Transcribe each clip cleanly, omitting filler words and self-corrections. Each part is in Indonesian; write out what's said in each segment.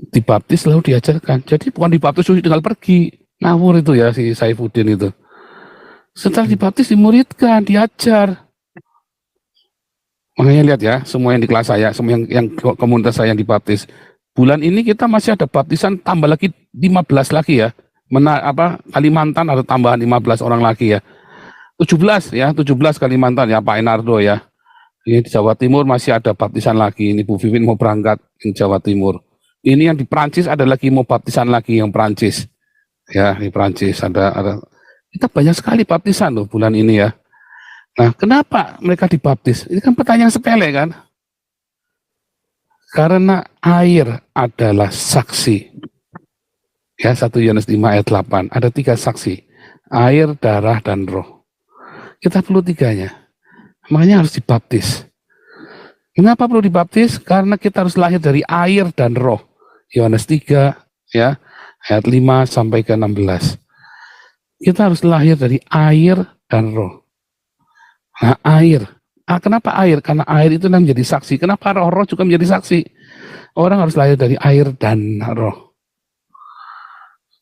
Dibaptis lalu diajarkan. Jadi bukan dibaptis terus tinggal pergi. Ngawur itu ya si Saifuddin itu. Setelah dibaptis dimuridkan, diajar. Makanya lihat ya, semua yang di kelas saya, semua yang komunitas saya yang dibaptis. Bulan ini kita masih ada baptisan tambah lagi 15 lagi ya. Kalimantan ada tambahan 15 orang lagi ya. 17 ya, 17 Kalimantan ya Pak Enardo ya. Ini di Jawa Timur masih ada baptisan lagi. Ini Bu Vivin mau berangkat di Jawa Timur. Ini yang di Prancis ada lagi mau baptisan lagi yang Prancis. Ya, di Prancis ada kita banyak sekali baptisan loh bulan ini ya. Nah, kenapa mereka dibaptis? Ini kan pertanyaan sepele kan? Karena air adalah saksi. Ya, 1 Yohanes 5 ayat 8. Ada 3 saksi. Air, darah, dan roh. Kita perlu 3-nya. Makanya harus dibaptis. Kenapa perlu dibaptis? Karena kita harus lahir dari air dan roh. Yohanes 3 ya, ayat 5 sampai ke 16. Kita harus lahir dari air dan roh. Nah, air. Kenapa air? Karena air itu menjadi saksi. Kenapa roh juga menjadi saksi? Orang harus lahir dari air dan roh.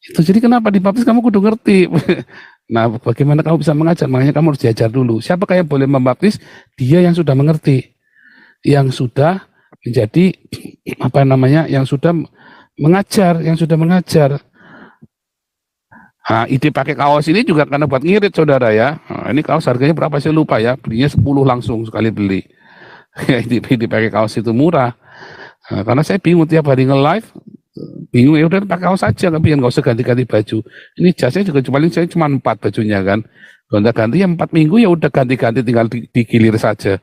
Itu jadi kenapa dibaptis kamu kudu ngerti. Nah, bagaimana kamu bisa mengajar? Makanya kamu harus diajar dulu. Siapakah yang boleh membaptis? Dia yang sudah mengerti. Yang sudah menjadi yang sudah mengajar, Nah, ide pakai kaos ini juga karena buat ngirit saudara ya. Nah, ini kaos harganya berapa saya lupa ya, belinya 10 langsung sekali beli. Ya, ide pakai kaos itu murah. Nah, karena saya bingung tiap hari nge-live, bingung ya udah pakai kaos saja, tapi nggak usah ganti-ganti baju. Ini jasnya juga saya cuma 4 bajunya kan. Gonta-ganti ya 4 minggu ya udah ganti-ganti tinggal digilir saja.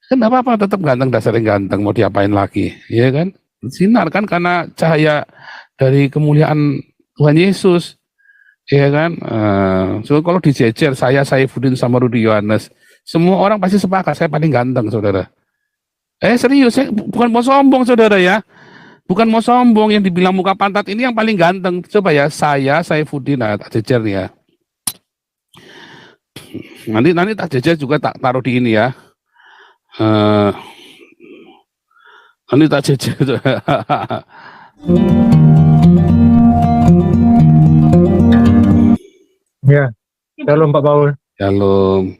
Kan nggak apa-apa, tetap ganteng, dasarnya ganteng, mau diapain lagi, ya kan? Sinar kan karena cahaya dari kemuliaan Tuhan Yesus. Ya kan, so kalau dijejer saya Saifuddin sama Rudi Yohanes, semua orang pasti sepakat saya paling ganteng saudara. Serius, saya bukan mau sombong saudara ya, bukan mau sombong. Yang dibilang muka pantat ini yang paling ganteng. Coba ya, saya Saifuddin, tak jejer nih ya. Nanti tak jejer juga tak taruh di ini ya. Nanti tak jejer. Ya, shalom Pak Paul. Shalom.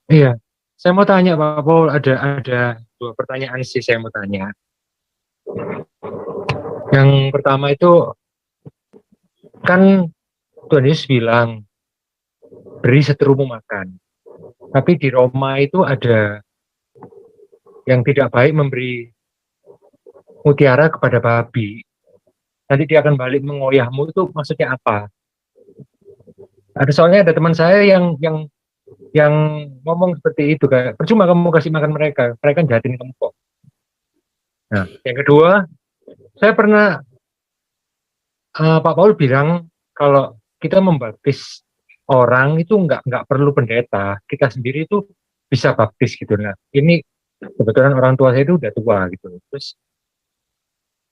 Iya, saya mau tanya Pak Paul, ada 2 pertanyaan sih saya mau tanya. Yang pertama itu, kan Tuhan Yesus bilang, beri seterumu makan. Tapi di Roma itu ada yang tidak baik memberi mutiara kepada babi. Nanti dia akan balik mengoyahmu, itu maksudnya apa? Soalnya ada teman saya yang ngomong seperti itu, kayak percuma kamu kasih makan mereka jahatin kamu kok. Nah, yang kedua, saya pernah Pak Paul bilang kalau kita membaptis orang itu nggak perlu pendeta, kita sendiri itu bisa baptis gitu. Nah, ini kebetulan orang tua saya itu udah tua gitu. Terus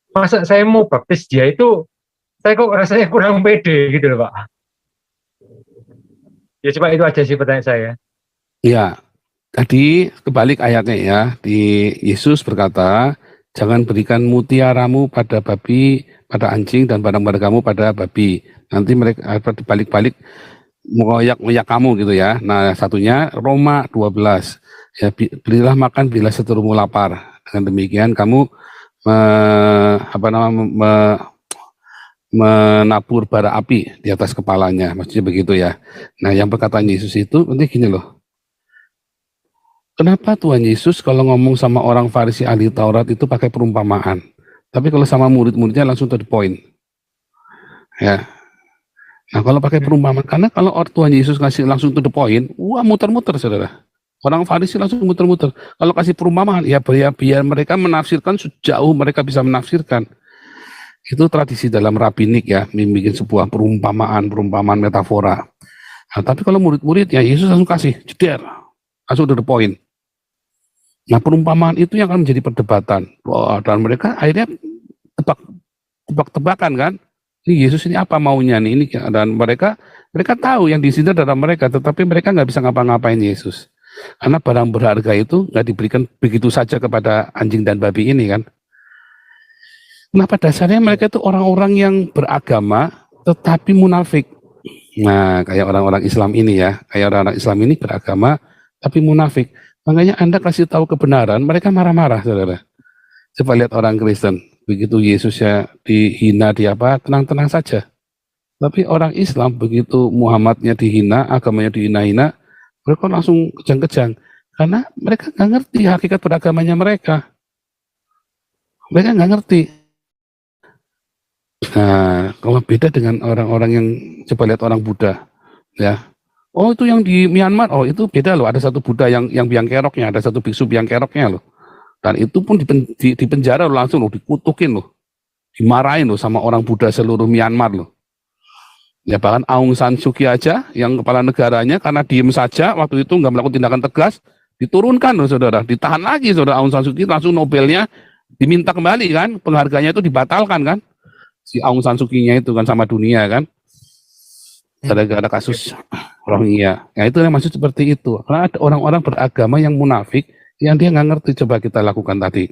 masa saya mau baptis dia itu, saya kok rasanya kurang pede gitu loh Pak. Ya coba itu aja sih pertanyaan saya. Ya, tadi kebalik ayatnya ya. Di Yesus berkata, jangan berikan mutiaramu pada babi, pada anjing, dan barang-barang kamu pada babi. Nanti mereka dibalik-balik mengoyak-ngoyak kamu gitu ya. Nah, satunya Roma 12. Ya, berilah makan bila seterumu lapar. Dengan demikian kamu menabur bara api di atas kepalanya, maksudnya begitu ya. Nah, yang perkataan Yesus itu nanti gini loh. Kenapa Tuhan Yesus kalau ngomong sama orang Farisi ahli Taurat itu pakai perumpamaan, tapi kalau sama murid-muridnya langsung to the point. Ya. Nah, kalau pakai perumpamaan, karena kalau Tuhan Yesus ngasih langsung to the point, wah muter-muter saudara. Orang Farisi langsung muter-muter. Kalau kasih perumpamaan, ya biar mereka menafsirkan sejauh mereka bisa menafsirkan. Itu tradisi dalam rabbinik ya, membuat sebuah perumpamaan metafora. Nah, tapi kalau murid-murid ya Yesus langsung kasih jeder, langsung to the point. Nah, perumpamaan itu yang akan menjadi perdebatan. Wah, dan mereka akhirnya tebak-tebakan kan. Ini Yesus ini apa maunya nih ini, dan mereka tahu yang di sini adalah mereka, tetapi mereka nggak bisa ngapa-ngapain Yesus. Karena barang berharga itu nggak diberikan begitu saja kepada anjing dan babi ini kan. Nah, pada dasarnya mereka itu orang-orang yang beragama tetapi munafik. Nah, kayak orang-orang Islam ini ya, kayak orang-orang Islam ini beragama tapi munafik. Makanya Anda kasih tahu kebenaran, mereka marah-marah, saudara. Coba lihat orang Kristen, begitu Yesusnya dihina, di apa, tenang-tenang saja. Tapi orang Islam, begitu Muhammadnya dihina, agamanya dihina-hina, mereka langsung kejang-kejang. Karena mereka nggak ngerti hakikat beragamanya mereka. Mereka nggak ngerti. Nah, kalau beda dengan orang-orang yang, coba lihat orang Buddha, ya. Oh, itu yang di Myanmar, oh itu beda loh. Ada satu Buddha yang biang keroknya, ada satu biksu biang keroknya loh. Dan itu pun di penjara loh, langsung loh, dikutukin loh, dimarahin loh sama orang Buddha seluruh Myanmar loh. Ya bahkan Aung San Suu Kyi aja, yang kepala negaranya, karena diem saja waktu itu nggak melakukan tindakan tegas, diturunkan loh saudara, ditahan lagi saudara. Aung San Suu Kyi langsung Nobelnya diminta kembali kan, pengharganya itu dibatalkan kan, si Aung San Suu Kyi-nya itu kan sama dunia kan, gara-gara kasus Rohingya. Ya itu yang maksud seperti itu. Karena ada orang-orang beragama yang munafik, yang dia nggak ngerti. Coba kita lakukan tadi.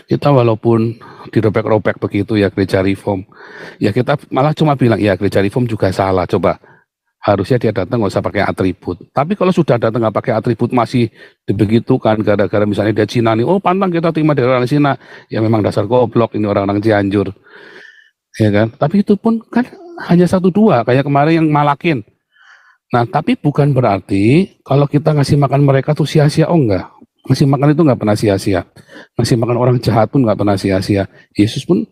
Kita walaupun dirobek-robek begitu ya gereja reform, ya kita malah cuma bilang, ya gereja reform juga salah. Coba, harusnya dia datang nggak usah pakai atribut. Tapi kalau sudah datang nggak pakai atribut masih dibegitukan gara-gara misalnya dia Cina nih, oh pantang kita terima dari orang Cina, ya memang dasar goblok ini orang-orang Cianjur, ya kan. Tapi itu pun kan hanya satu dua, kayak kemarin yang Malakin. Nah, tapi bukan berarti kalau kita ngasih makan mereka tuh sia-sia. Oh enggak, ngasih makan itu nggak pernah sia-sia. Ngasih makan orang jahat pun nggak pernah sia-sia. Yesus pun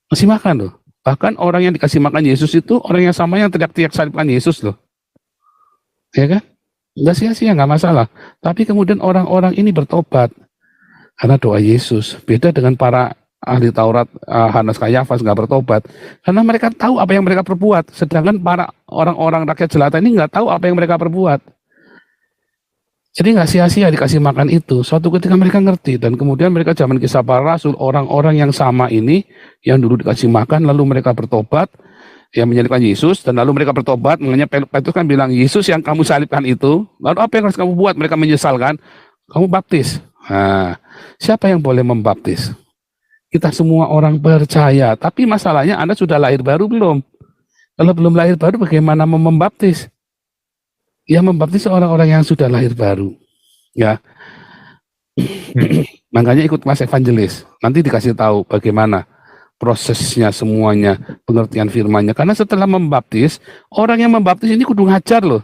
ngasih makan loh. Bahkan orang yang dikasih makan Yesus itu orang yang sama yang teriak-teriak salibkan Yesus loh, ya kan? Nggak sia-sia, nggak masalah. Tapi kemudian orang-orang ini bertobat karena doa Yesus. Beda dengan para ahli Taurat, Hanas Kayafas nggak bertobat karena mereka tahu apa yang mereka perbuat, sedangkan para orang-orang rakyat jelata ini nggak tahu apa yang mereka perbuat. Jadi nggak sia-sia dikasih makan itu. Suatu ketika mereka ngerti, dan kemudian mereka zaman Kisah Para Rasul, orang-orang yang sama ini yang dulu dikasih makan lalu mereka bertobat, yang menyalibkan Yesus, dan lalu mereka bertobat. Makanya Petrus kan bilang, Yesus yang kamu salibkan itu, lalu apa yang harus kamu buat? Mereka menyesal kan? Kamu baptis. Nah, siapa yang boleh membaptis? Kita semua orang percaya, tapi masalahnya Anda sudah lahir baru belum? Kalau belum lahir baru bagaimana mau membaptis? Ya membaptis orang-orang yang sudah lahir baru. Ya. Makanya ikut kelas evangelis. Nanti dikasih tahu bagaimana prosesnya semuanya, pengertian firman-Nya. Karena setelah membaptis, orang yang membaptis ini kudu ngajar loh.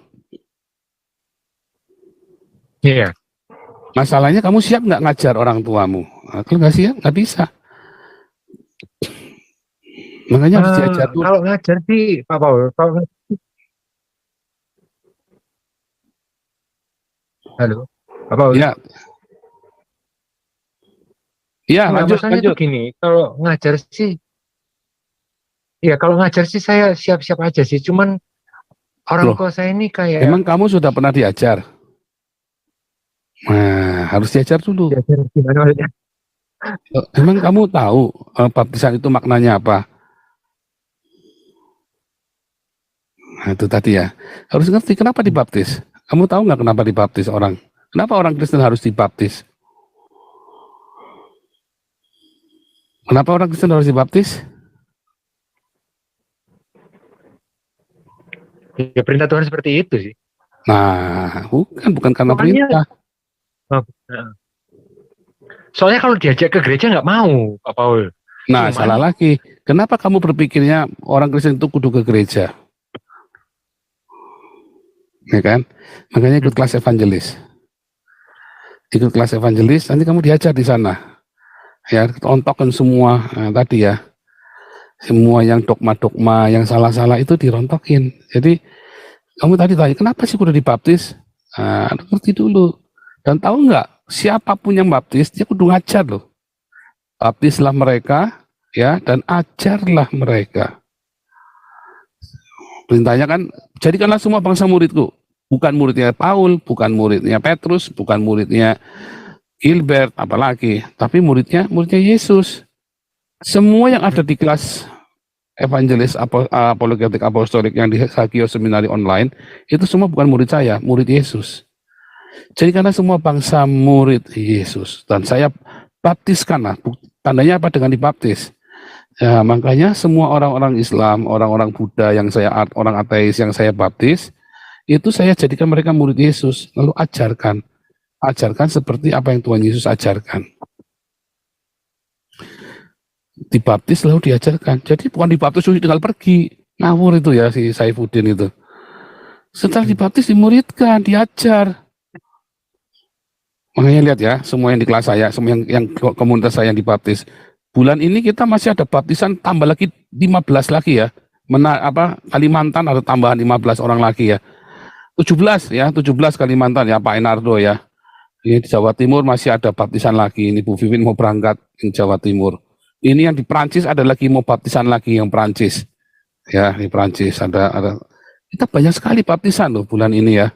Iya. Masalahnya kamu siap nggak ngajar orang tuamu? Nah, kalau nggak siap, nggak bisa. Makanya harus diajar dulu. Kalau ngajar sih, Pak Paul, halo, Pak Paul. Ya. Ya, lanjut. Itu gini, kalau ngajar sih, ya kalau ngajar sih saya siap-siap aja sih. Cuman orang tua saya ini kayak. Emang kamu sudah pernah diajar? Nah, harus diajar dulu. Diajar gimana maksudnya? Emang kamu tahu baptisan itu maknanya apa? Nah, itu tadi ya. Harus ngerti kenapa dibaptis. Kamu tahu nggak kenapa dibaptis orang? Kenapa orang Kristen harus dibaptis? Kenapa orang Kristen harus dibaptis? Ya perintah Tuhan seperti itu sih. Nah, bukan karena perintah. Soalnya kalau diajak ke gereja nggak mau, Pak Paul. Nah, salah lagi. Kenapa kamu berpikirnya orang Kristen itu kudu ke gereja? Ya kan? Makanya ikut kelas evangelis. Ikut kelas evangelis, nanti kamu diajar di sana. Ya, rontokan semua tadi ya. Semua yang dogma-dogma, yang salah-salah itu dirontokin. Jadi, kamu tadi tanya, kenapa sih kudu dibaptis? Nah, ngerti dulu. Dan tahu nggak, siapapun yang baptis, dia kudu ngajar loh. Baptislah mereka, ya, dan ajarlah mereka. Perintahnya kan, jadikanlah semua bangsa muridku. Bukan muridnya Paul, bukan muridnya Petrus, bukan muridnya Gilbert, apalagi. Tapi muridnya Yesus. Semua yang ada di kelas evangelis apologetik apostolik yang di Sakio Seminari online, itu semua bukan murid saya, murid Yesus. Jadikanlah semua bangsa murid Yesus. Dan saya baptiskanlah. Tandanya apa dengan dibaptis? Ya, makanya semua orang-orang Islam, orang-orang Buddha yang orang ateis yang saya baptis, itu saya jadikan mereka murid Yesus. Lalu ajarkan seperti apa yang Tuhan Yesus ajarkan. Dibaptis lalu diajarkan. Jadi bukan dibaptis terus tinggal pergi. Ngawur itu ya si Saifuddin itu. Setelah dibaptis dimuridkan, diajar. Makanya lihat ya, semua yang di kelas saya, semua yang komunitas saya yang dibaptis. Bulan ini kita masih ada baptisan tambah lagi 15 lagi ya. Kalimantan ada tambahan 15 orang lagi ya. 17 Kalimantan ya Pak Enardo ya. Ini di Jawa Timur masih ada baptisan lagi. Ini Bu Vivin mau berangkat di Jawa Timur. Ini yang di Prancis ada lagi mau baptisan lagi yang Prancis. Ya, di Prancis ada kita banyak sekali baptisan loh bulan ini ya.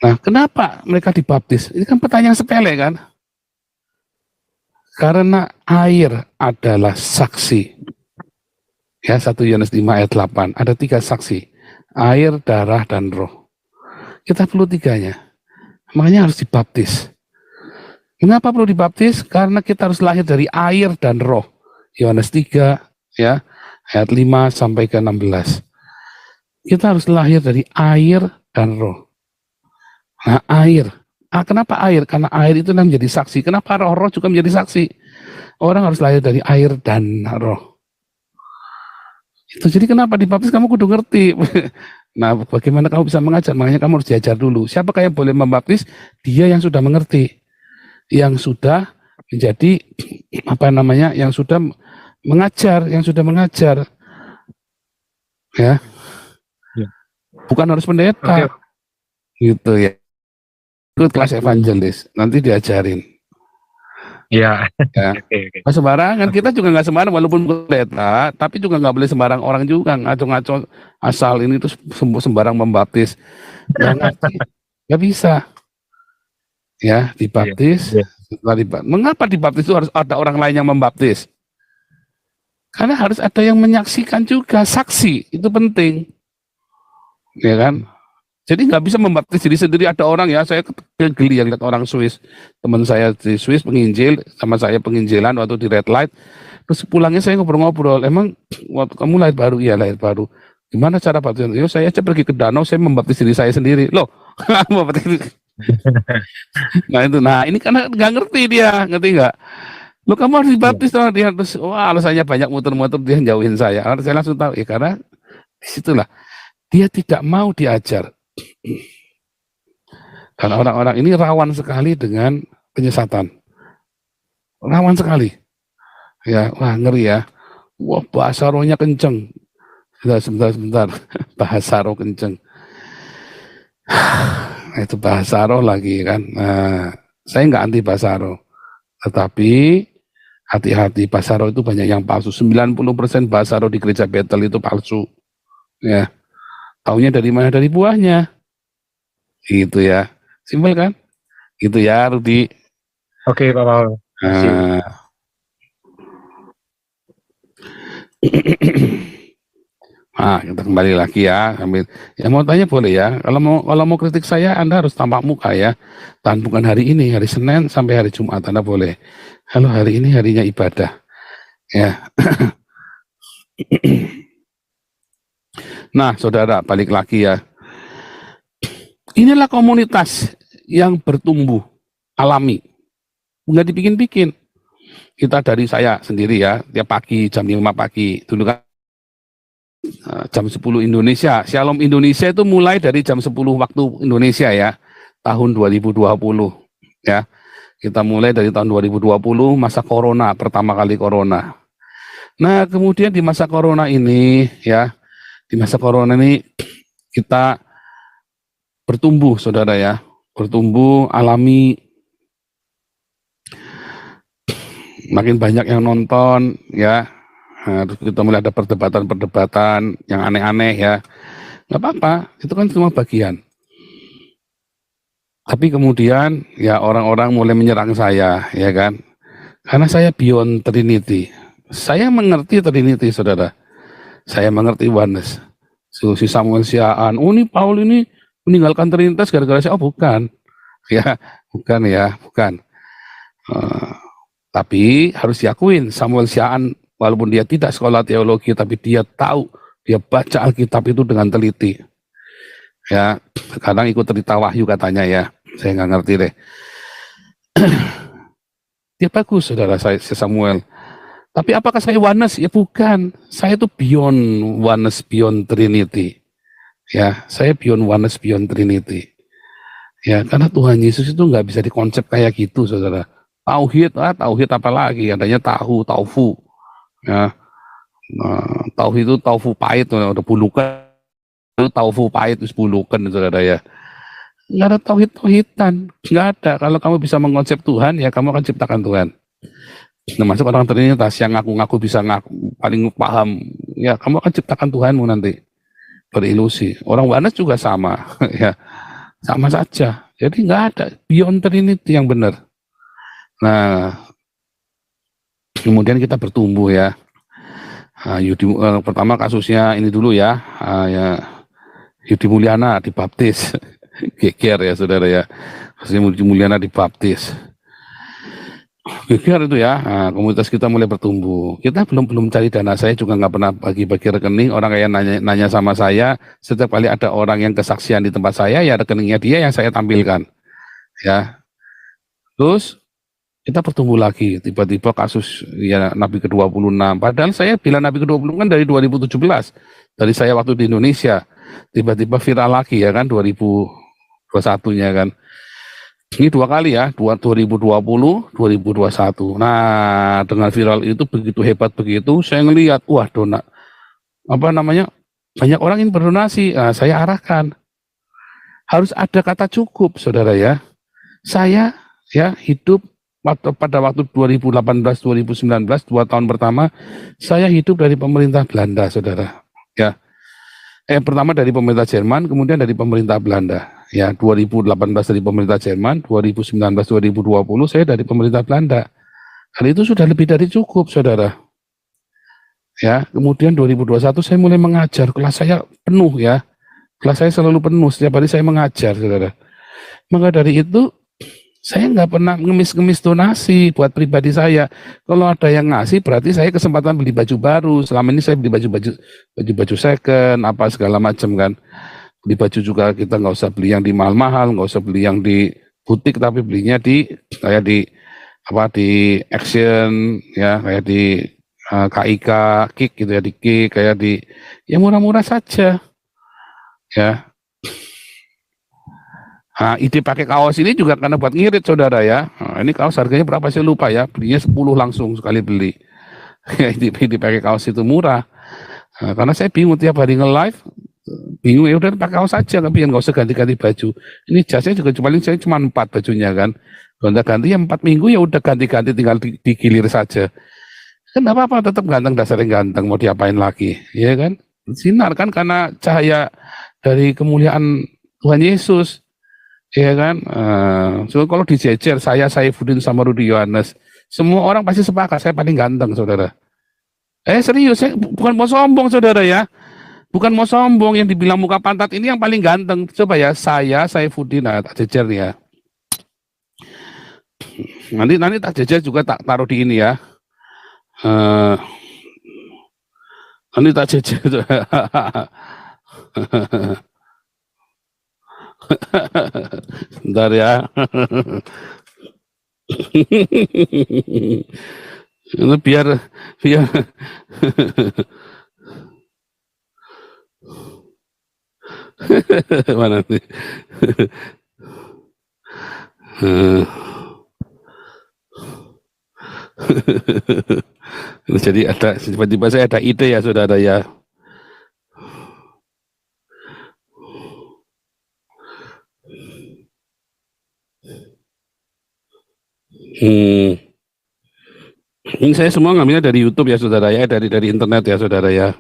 Nah, kenapa mereka dibaptis? Ini kan pertanyaan sepele kan? Karena air adalah saksi. Ya, 1 Yohanes 5 ayat 8. Ada 3 saksi. Air, darah, dan roh. Kita perlu 3-nya. Makanya harus dibaptis. Mengapa perlu dibaptis? Karena kita harus lahir dari air dan roh. Yohanes 3 ya, ayat 5 sampai ke 16. Kita harus lahir dari air dan roh. Nah, air. Kenapa air? Karena air itu menjadi saksi. Kenapa roh juga menjadi saksi? Orang harus lahir dari air dan roh. Itu jadi kenapa dibaptis kamu kudu ngerti. Nah, bagaimana kamu bisa mengajar? Makanya kamu harus diajar dulu. Siapakah yang boleh membaptis? Dia yang sudah mengerti. Yang sudah menjadi yang sudah mengajar. Ya. Bukan harus pendeta. Gitu ya. Ikut kelas evangelis, nanti diajarin. Iya. Ya. Okay. Sembarangan, kita juga nggak sembarang walaupun pendeta, tapi juga nggak boleh sembarang orang juga ngaco-ngaco asal ini terus sembarang membaptis. Nggak bisa. Ya, dibaptis. Mengapa dibaptis itu harus ada orang lain yang membaptis? Karena harus ada yang menyaksikan juga, saksi itu penting. Ya kan? Jadi nggak bisa membaptis diri sendiri. Ada orang ya, saya geli yang lihat orang Swiss, teman saya di Swiss penginjil, sama saya penginjilan waktu di Red Light. Terus pulangnya saya ngobrol-ngobrol, emang waktu kamu lahir baru? Iya lahir baru. Gimana cara baptisan? Yo saya aja pergi ke danau, saya membaptis diri saya sendiri. Loh, nah ini karena nggak ngerti dia, ngerti nggak? Lo kamu harus dibaptis dia terus, wah alasannya banyak muter-muter dia jauhin saya. Saya langsung tahu ya karena disitulah dia tidak mau diajar. Karena orang-orang ini rawan sekali dengan penyesatan. Rawan sekali. Ya, wah ngeri ya. Wah bahasa rohnya kenceng. Sebentar. Bahasa roh kenceng. Itu bahasa roh lagi kan. Nah, saya nggak anti bahasa roh. Tetapi hati-hati, bahasa roh itu banyak yang palsu. 90% bahasa roh di gereja Bethel itu palsu. Ya. Taunya dari mana? Dari buahnya. Gitu ya. Simpel kan? Gitu ya, Rudi. Oke, Pak Paul. Nah, kita kembali lagi ya. Ya mau tanya boleh ya. Kalau mau kritik saya, Anda harus tampak muka ya. Dan bukan hari ini, hari Senin sampai hari Jumat Anda boleh. Kalau hari ini harinya ibadah. Ya. Nah, saudara, balik lagi ya. Inilah komunitas yang bertumbuh alami, nggak dibikin-bikin. Kita dari saya sendiri ya, tiap pagi jam 5 pagi, dulu kan jam 10 Indonesia, Shalom Indonesia itu mulai dari jam 10 waktu Indonesia ya, tahun 2020 ya. Kita mulai dari tahun 2020 masa corona, pertama kali corona. Nah kemudian di masa corona ini ya, di masa corona ini kita bertumbuh saudara ya, bertumbuh alami, makin banyak yang nonton ya. Nah, terus kita mulai ada perdebatan-perdebatan yang aneh-aneh ya, nggak apa-apa, itu kan semua bagian. Tapi kemudian ya orang-orang mulai menyerang saya ya kan, karena saya beyond Trinity. Saya mengerti Trinity saudara, saya mengerti oneness. Si Samuel Siaan, oh ini Paul ini meninggalkan Trinitas gara-gara saya. Oh bukan, Ya, bukan ya, bukan. Eh, tapi harus diakuin Samuel Siaan walaupun dia tidak sekolah teologi tapi dia tahu, dia baca Alkitab itu dengan teliti. Ya, kadang ikut cerita Wahyu katanya ya. Saya nggak ngerti deh. Dia bagus saudara saya Samuel. Tapi apakah saya oneness? Ya bukan. Saya itu beyond oneness, beyond Trinity. Ya, saya beyond oneness, beyond Trinity. Ya, karena Tuhan Yesus itu nggak bisa dikonsep kayak gitu, saudara. Tauhid apa lagi? Adanya taufu. Ya, tauhid itu taufu pahit, udah bulukan, itu taufu pahit, terus bulukan, saudara ya. Nggak ada tauhid-tauhidan, nggak ada. Kalau kamu bisa mengkonsep Tuhan, ya kamu akan ciptakan Tuhan. Termasuk orang Trinitas yang ngaku-ngaku bisa ngaku paling paham, ya kamu akan ciptakan Tuhanmu nanti. Berilusi. Orang Wanes juga sama, ya sama saja. Jadi nggak ada beyond Trinity yang benar. Nah, kemudian kita bertumbuh ya. Pertama kasusnya ini dulu ya, ya Yudi Mulyana dibaptis, geger ya saudara ya. Kasusnya Yudi Mulyana dibaptis. Geger itu ya, komunitas kita mulai bertumbuh. Kita belum cari dana, saya juga nggak pernah bagi-bagi rekening. Orang kayak nanya sama saya, setiap kali ada orang yang kesaksian di tempat saya, ya rekeningnya dia yang saya tampilkan. Ya, terus kita bertumbuh lagi. Tiba-tiba kasus ya Nabi ke-26. Padahal saya bilang Nabi ke-26 kan dari 2017. Dari saya waktu di Indonesia. Tiba-tiba viral lagi ya kan 2021-nya kan. Ini dua kali ya, 2020, 2021. Nah, dengan viral itu begitu hebat begitu, saya ngelihat, wah apa namanya, banyak orang yang berdonasi. Nah, saya arahkan, harus ada kata cukup, saudara ya. Saya ya hidup pada waktu 2018-2019, 2 tahun pertama, saya hidup dari pemerintah Belanda, saudara. Ya, pertama dari pemerintah Jerman, kemudian dari pemerintah Belanda. Ya, 2018 dari pemerintah Jerman, 2019-2020 saya dari pemerintah Belanda. Hal itu sudah lebih dari cukup, saudara. Ya, kemudian 2021 saya mulai mengajar, kelas saya penuh ya. Kelas saya selalu penuh, setiap hari saya mengajar, saudara. Maka dari itu, saya nggak pernah ngemis-ngemis donasi buat pribadi saya. Kalau ada yang ngasih, berarti saya kesempatan beli baju baru. Selama ini saya beli baju second, apa segala macam kan. Beli baju juga kita nggak usah beli yang di mahal-mahal, nggak usah beli yang di butik, tapi belinya di kayak di Action ya, kayak di KIK, Kik gitu ya, di Kik, kayak di yang murah-murah saja ya. Nah, ide pakai kaos ini juga karena buat ngirit saudara ya. Nah, ini kaos harganya berapa saya lupa ya, belinya 10 langsung sekali beli. ide pakai kaos itu murah. Nah, karena saya bingung tiap hari nge-live, bingung ya udah pakai kaos saja, tapi nggak usah ganti-ganti baju. Ini jasnya juga saya cuma 4 bajunya kan. Gonta-ganti ya 4 minggu ya udah ganti-ganti, tinggal digilir saja. Kan apa-apa, tetap ganteng, dasarnya ganteng, mau diapain lagi, ya kan? Sinar kan karena cahaya dari kemuliaan Tuhan Yesus. Iya kan? So kalau dijejer saya Saifuddin sama Rudi Yohanes, semua orang pasti sepakat saya paling ganteng, saudara. Serius, saya bukan mau sombong, saudara ya. Bukan mau sombong, yang dibilang muka pantat ini yang paling ganteng. Coba ya, saya Saifuddin, nah, tak jejer nih ya. Nanti tak jejer juga tak taruh di ini ya. Eh, nanti tak jejer. Bentar ya. Itu biar mana nih? Jadi ada tiba-tiba saya ada ide ya saudara ya. Hmm. Ini saya semua ngambilnya dari YouTube ya saudara ya, dari internet ya saudara ya.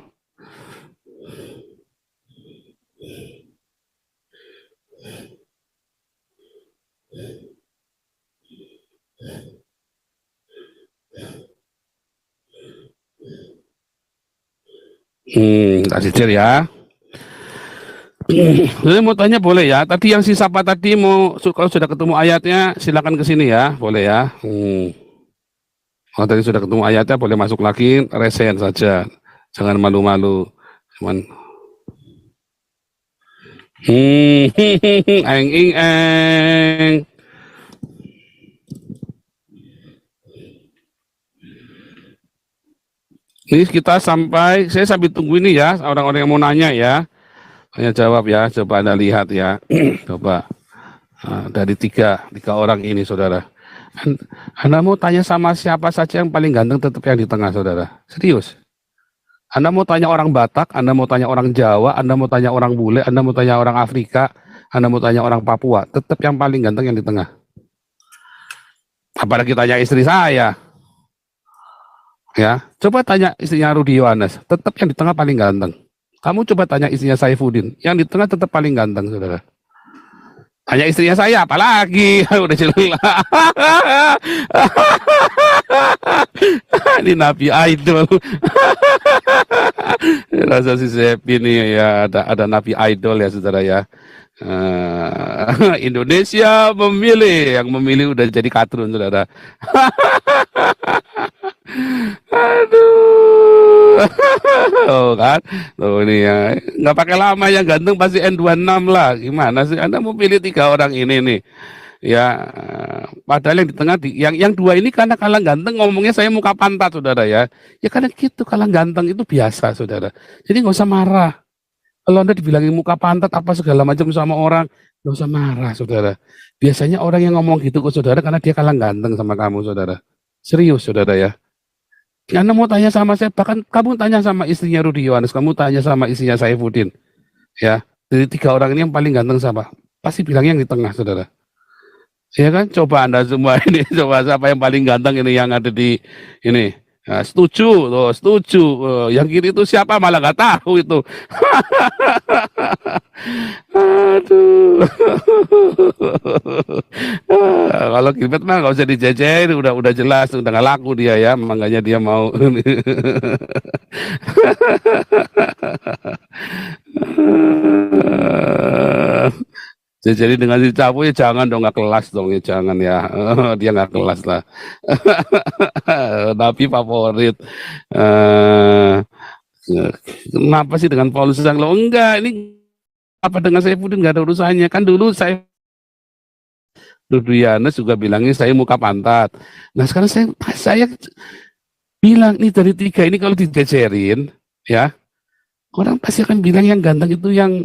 Tak jejer ya. Saya mau tanya boleh ya? Tadi yang si Sapa tadi mau kalau sudah ketemu ayatnya silakan ke sini ya, boleh ya? Kalau tadi sudah ketemu ayatnya boleh masuk lagi, resen saja, jangan malu-malu. Cuman, eng ing eng. Ini kita saya sambil tunggu ini ya, orang-orang yang mau nanya ya. Hanya jawab ya, coba Anda lihat ya. Coba. Nah, dari tiga orang ini, saudara. Anda mau tanya sama siapa saja yang paling ganteng tetap yang di tengah, saudara. Serius. Anda mau tanya orang Batak, Anda mau tanya orang Jawa, Anda mau tanya orang bule, Anda mau tanya orang Afrika, Anda mau tanya orang Papua, tetap yang paling ganteng yang di tengah. Apalagi tanya istri saya. Ya, coba tanya istrinya Rudi Yohanes, tetap yang di tengah paling ganteng. Kamu coba tanya istrinya Saifuddin, yang di tengah tetap paling ganteng, saudara. Tanya istrinya saya, apalagi udah jelas. Ini Nabi Idol. Rasa si Sepi nih ya, ada Nabi Idol ya, saudara ya. Indonesia memilih, yang memilih udah jadi katron, saudara. Aduh. Oh kan, tuh ini ya, nggak pakai lama, yang ganteng pasti N26 lah. Gimana sih Anda mau pilih tiga orang ini nih ya? Padahal yang di tengah yang dua ini karena kalah ganteng ngomongnya saya muka pantat, saudara ya. Ya karena gitu, kalah ganteng itu biasa, saudara. Jadi nggak usah marah kalau Anda dibilangin muka pantat apa segala macam sama orang, nggak usah marah, saudara. Biasanya orang yang ngomong gitu ke saudara karena dia kalah ganteng sama kamu, saudara. Serius, saudara ya. Anda mau tanya sama saya, bahkan kamu tanya sama istrinya Rudi Yohanes, kamu tanya sama istrinya Saifuddin, ya, dari tiga orang ini yang paling ganteng siapa? Pasti bilangnya yang di tengah, saudara. Ya kan, coba Anda semua ini, coba siapa yang paling ganteng ini yang ada di ini. Nah, setuju, tuh, setuju. Yang kiri itu siapa malah nggak tahu itu. Aduh. Kalau Gilbert mah nggak usah dijejerin, udah jelas, udah nggak laku dia ya, makanya dia mau. Jadi dengan si Capu ya jangan dong, nggak kelas dong ya, jangan ya. Dia nggak kelas lah. Tapi favorit. Eh, Kenapa sih dengan Paulus Sanglo? Enggak, ini apa dengan saya pun nggak ada urusannya. Kan dulu saya Duduyanes juga bilangnya saya muka pantat. Nah sekarang saya bilang nih dari tiga ini kalau digeserin ya, orang pasti akan bilang yang ganteng itu yang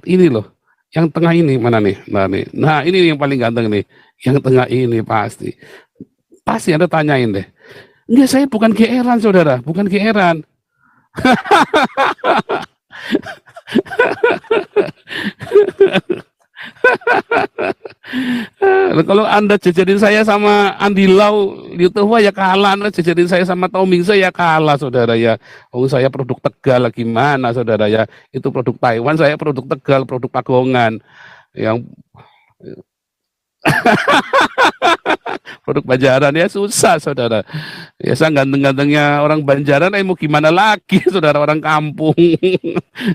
ini loh, yang tengah ini mana nih, nah ini yang paling ganteng nih, yang tengah ini pasti Anda tanyain deh. Enggak, saya bukan geeran, saudara, bukan geeran. Kalau Anda jajarin saya sama Andi Lau, Liutohwa ya kalah. Anda jajarin saya sama Toming saya kalah, saudara ya. Oh, saya produk Tegal, gimana, saudara ya. Itu produk Taiwan, saya produk Tegal, produk Pagongan. Yang produk Banjaran ya susah, saudara. Ya saya ganteng-gantengnya orang Banjaran, mau gimana lagi, saudara, orang kampung.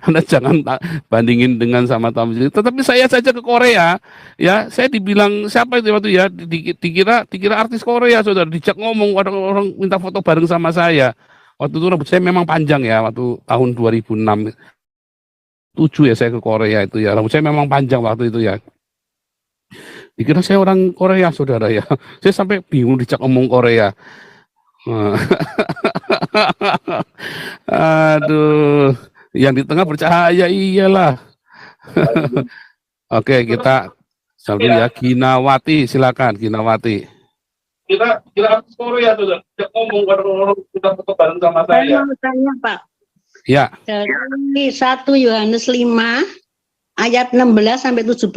Anda jangan bandingin dengan sama Tom. Tetapi saya saja ke Korea, ya saya dibilang siapa itu waktu ya, dikira artis Korea, saudara. Dijak ngomong, orang minta foto bareng sama saya. Waktu itu rambut saya memang panjang ya, waktu tahun 2006, 7 ya saya ke Korea itu ya. Rambut saya memang panjang waktu itu ya. Dikira saya orang Korea, saudara ya. Saya sampai bingung dicak ngomong Korea. Aduh, yang di tengah bercahaya iyalah. Oke, kita sambil ya. Ginawati, silakan Ginawati. Kita artis Korea, saudara. Dicak ngomong orang kita foto bareng sama saya. Saya mau tanya, Pak. Ya. Dari 1 Yohanes 5 ayat 16 sampai 17.